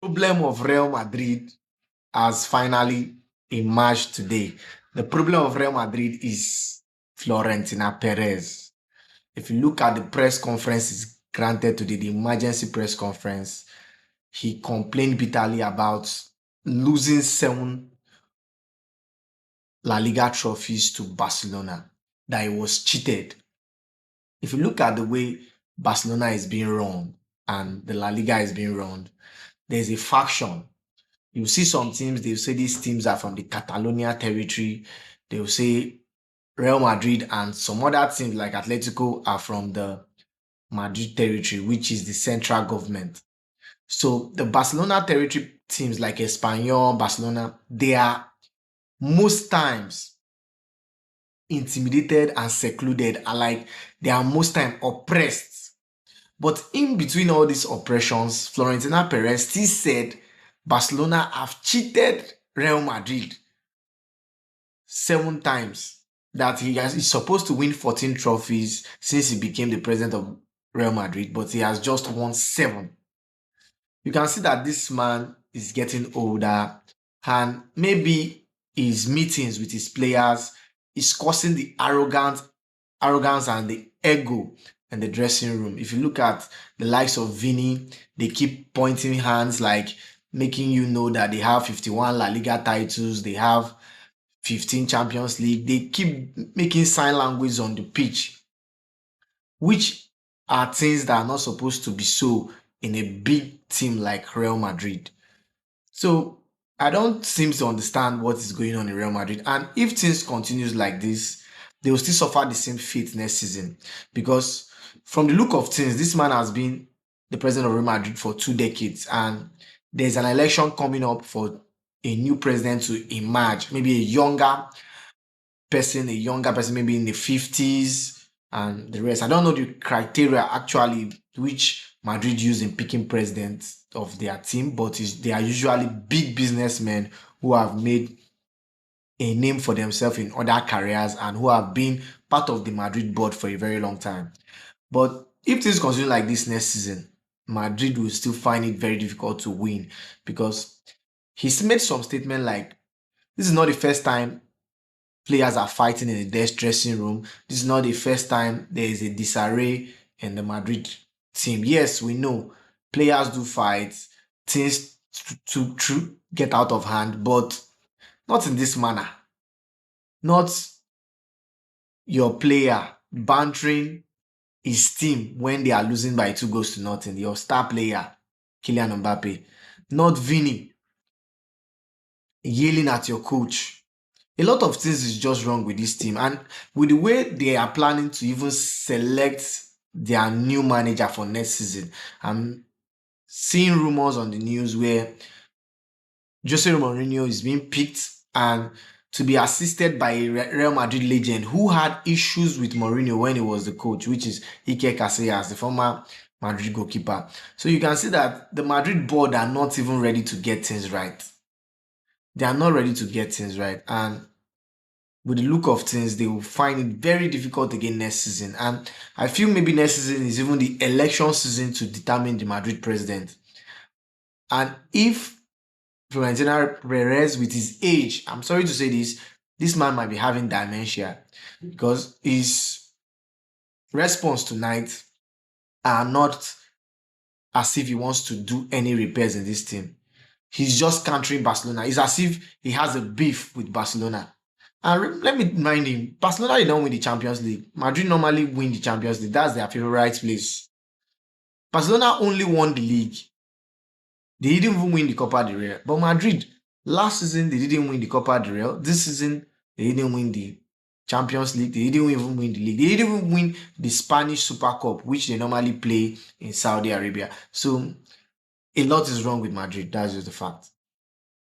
Problem of Real Madrid has finally emerged today. The problem of Real Madrid is Florentino Perez. If you look at the press conferences granted today, the emergency press conference, he complained bitterly about losing 7 La Liga trophies to Barcelona, that he was cheated. If you look at the way Barcelona is being run and the La Liga is being run, there's a faction. You see some teams, they'll say these teams are from the Catalonia territory. They'll say Real Madrid and some other teams like Atletico are from the Madrid territory, which is the central government. So the Barcelona territory teams like Espanyol, Barcelona, they are most times intimidated and secluded, and like they are most time oppressed. But in between all these oppressions, Florentino Perez still said Barcelona have cheated Real Madrid 7 times. That he's supposed to win 14 trophies since he became the president of Real Madrid, but he has just won 7. You can see that this man is getting older, and maybe his meetings with his players is causing the arrogance and the ego in the dressing room. If you look at the likes of Vini, they keep pointing hands, like making you know that they have 51 La Liga titles, they have 15 Champions League. They keep making sign language on the pitch, which are things that are not supposed to be so in a big team like Real Madrid. So I don't seem to understand what is going on in Real Madrid. And if things continues like this, they will still suffer the same fate next season. Because from the look of things, this man has been the president of Real Madrid for 2 decades. And there's an election coming up for a new president to emerge. Maybe a younger person, maybe in the 50s and the rest. I don't know the criteria actually which Madrid use in picking president of their team, but they are usually big businessmen who have made a name for themselves in other careers and who have been part of the Madrid board for a very long time. But if things continue like this next season, Madrid will still find it very difficult to win, because he's made some statement like, this is not the first time players are fighting in the dressing room. This is not the first time there is a disarray in the Madrid team. Yes, we know players do fight, things to get out of hand, but not in this manner. Not your player bantering his team when they are losing by 2 goals to nothing. Your star player, Kylian Mbappe. Not Vini yelling at your coach. A lot of things is just wrong with this team, and with the way they are planning to even select their new manager for next season. I'm seeing rumors on the news where Jose Mourinho is being picked and to be assisted by a Real Madrid legend who had issues with Mourinho when he was the coach, which is Iker Casillas, the former Madrid goalkeeper. So you can see that the Madrid board are not even ready to get things right. They are not ready to get things right, and with the look of things, they will find it very difficult again next season. And I feel maybe next season is even the election season to determine the Madrid president. And if Florentino Perez, with his age, I'm sorry to say this man might be having dementia, because his response tonight are not as if he wants to do any repairs in this team. He's just countering Barcelona. It's as if he has a beef with Barcelona. And let me remind him, Barcelona, they don't win the Champions League. Madrid normally win the Champions League. That's their favorite place. Barcelona only won the league. They didn't even win the Copa del Rey. But Madrid, last season, they didn't win the Copa del Rey. This season, they didn't win the Champions League. They didn't even win the league. They didn't even win the Spanish Super Cup, which they normally play in Saudi Arabia. So a lot is wrong with Madrid. That's just the fact.